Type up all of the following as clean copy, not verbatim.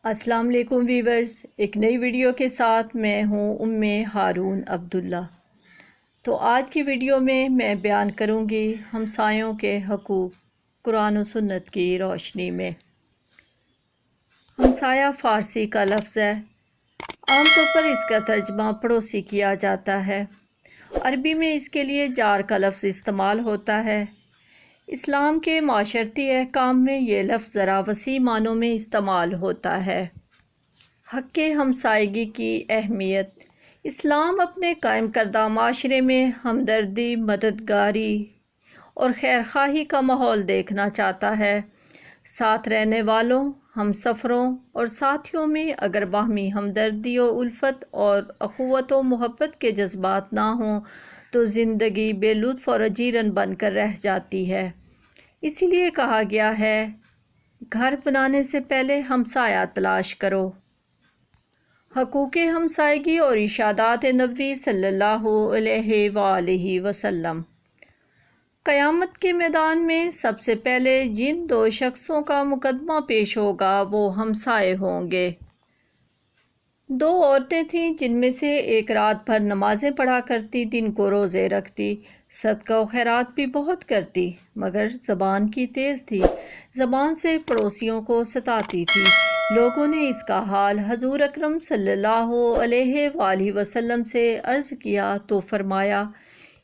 السلام علیکم ویورز، ایک نئی ویڈیو کے ساتھ میں ہوں ہارون عبداللہ۔ تو آج کی ویڈیو میں بیان کروں گی ہمسایوں کے حقوق قرآن و سنت کی روشنی میں۔ ہمسایہ فارسی کا لفظ ہے، عام طور پر اس کا ترجمہ پڑوسی کیا جاتا ہے۔ عربی میں اس کے لیے جار کا لفظ استعمال ہوتا ہے۔ اسلام کے معاشرتی احکام میں یہ لفظ ذرا وسیع معنوں میں استعمال ہوتا ہے۔ حق ہمسائیگی کی اہمیت۔ اسلام اپنے قائم کردہ معاشرے میں ہمدردی، مددگاری اور خیرخواہی کا ماحول دیکھنا چاہتا ہے۔ ساتھ رہنے والوں، ہمسفروں اور ساتھیوں میں اگر باہمی ہمدردی و الفت اور اخوت و محبت کے جذبات نہ ہوں تو زندگی بے لطف اور اجیرن بن کر رہ جاتی ہے۔ اسی لیے کہا گیا ہے، گھر بنانے سے پہلے ہمسایہ تلاش کرو۔ حقوق ہمسائیگی اور ارشادات نبوی صلی اللہ علیہ وآلہ وسلم۔ قیامت کے میدان میں سب سے پہلے جن دو شخصوں کا مقدمہ پیش ہوگا وہ ہمسائے ہوں گے۔ دو عورتیں تھیں جن میں سے ایک رات بھر نمازیں پڑھا کرتی، دن کو روزے رکھتی، صدقہ و خیرات بھی بہت کرتی، مگر زبان کی تیز تھی، زبان سے پڑوسیوں کو ستاتی تھی۔ لوگوں نے اس کا حال حضور اکرم صلی اللہ علیہ وآلہ وسلم سے عرض کیا تو فرمایا،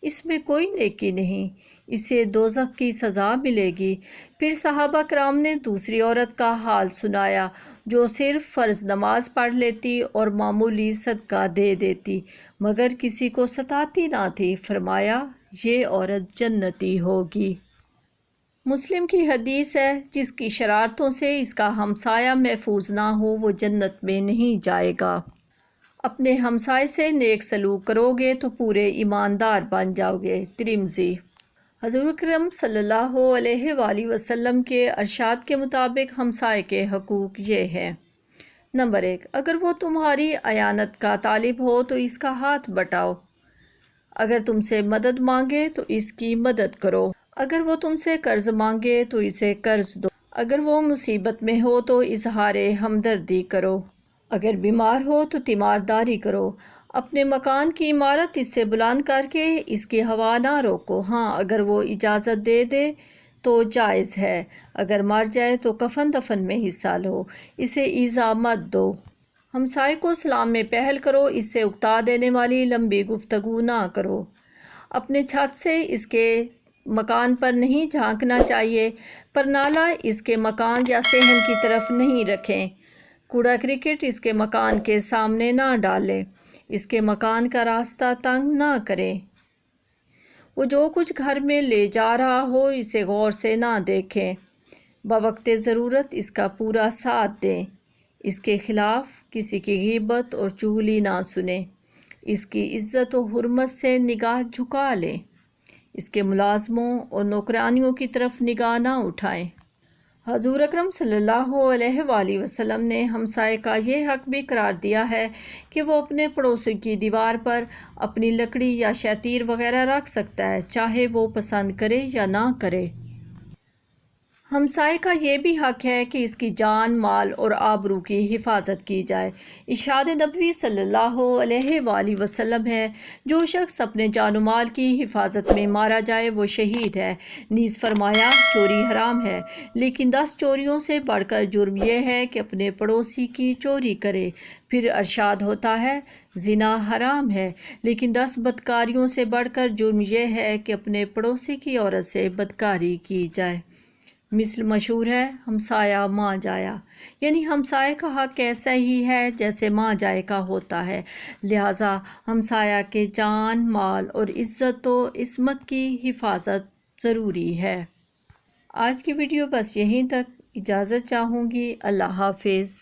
اس میں کوئی نیکی نہیں، اسے دوزخ کی سزا ملے گی۔ پھر صحابہ کرام نے دوسری عورت کا حال سنایا جو صرف فرض نماز پڑھ لیتی اور معمولی صدقہ دے دیتی، مگر کسی کو ستاتی نہ تھی۔ فرمایا، یہ عورت جنتی ہوگی۔ مسلم کی حدیث ہے، جس کی شرارتوں سے اس کا ہمسایہ محفوظ نہ ہو وہ جنت میں نہیں جائے گا۔ اپنے ہمسائے سے نیک سلوک کرو گے تو پورے ایماندار بن جاؤ گے۔ ترمذی۔ حضور اکرم صلی اللہ علیہ وآلہ وسلم کے ارشاد کے مطابق ہمسائے کے حقوق یہ ہیں۔ نمبر 1، اگر وہ تمہاری اعانت کا طالب ہو تو اس کا ہاتھ بٹاؤ۔ اگر تم سے مدد مانگے تو اس کی مدد کرو۔ اگر وہ تم سے قرض مانگے تو اسے قرض دو۔ اگر وہ مصیبت میں ہو تو اظہار ہمدردی کرو۔ اگر بیمار ہو تو تیمارداری کرو۔ اپنے مکان کی عمارت اس سے بلند کر کے اس کی ہوا نہ روکو۔ ہاں، اگر وہ اجازت دے دے تو جائز ہے۔ اگر مر جائے تو کفن دفن میں حصہ لو، اسے ایذا مت دو۔ ہمسائے کو سلام میں پہل کرو، اس سے اکتا دینے والی لمبی گفتگو نہ کرو۔ اپنے چھت سے اس کے مکان پر نہیں جھانکنا چاہیے۔ پر نالا اس کے مکان یا صحن کی طرف نہیں رکھیں۔ کوڑا کرکٹ اس کے مکان کے سامنے نہ ڈالیں۔ اس کے مکان کا راستہ تنگ نہ کریں۔ وہ جو کچھ گھر میں لے جا رہا ہو اسے غور سے نہ دیکھیں۔ بوقت ضرورت اس کا پورا ساتھ دیں۔ اس کے خلاف کسی کی غیبت اور چغلی نہ سنیں۔ اس کی عزت و حرمت سے نگاہ جھکا لیں۔ اس کے ملازموں اور نوکرانیوں کی طرف نگاہ نہ اٹھائیں۔ حضور اکرم صلی اللہ علیہ وآلہ وسلم نے ہمسائے کا یہ حق بھی قرار دیا ہے کہ وہ اپنے پڑوسی کی دیوار پر اپنی لکڑی یا شتیر وغیرہ رکھ سکتا ہے، چاہے وہ پسند کرے یا نہ کرے۔ ہمسائے کا یہ بھی حق ہے کہ اس کی جان، مال اور آبرو کی حفاظت کی جائے۔ ارشاد نبوی صلی اللہ علیہ وآلہ وسلم ہے، جو شخص اپنے جان و مال کی حفاظت میں مارا جائے وہ شہید ہے۔ نیز فرمایا، چوری حرام ہے، لیکن 10 چوریوں سے بڑھ کر جرم یہ ہے کہ اپنے پڑوسی کی چوری کرے۔ پھر ارشاد ہوتا ہے، زنا حرام ہے، لیکن 10 بدکاریوں سے بڑھ کر جرم یہ ہے کہ اپنے پڑوسی کی عورت سے بدکاری کی جائے۔ مثل مشہور ہے، ہمسایہ ماں جایا، یعنی ہمسائے کا حق ایسا ہی ہے جیسے ماں جائے کا ہوتا ہے۔ لہٰذا ہمسایہ کے جان، مال اور عزت و عصمت کی حفاظت ضروری ہے۔ آج کی ویڈیو بس یہیں تک، اجازت چاہوں گی۔ اللہ حافظ۔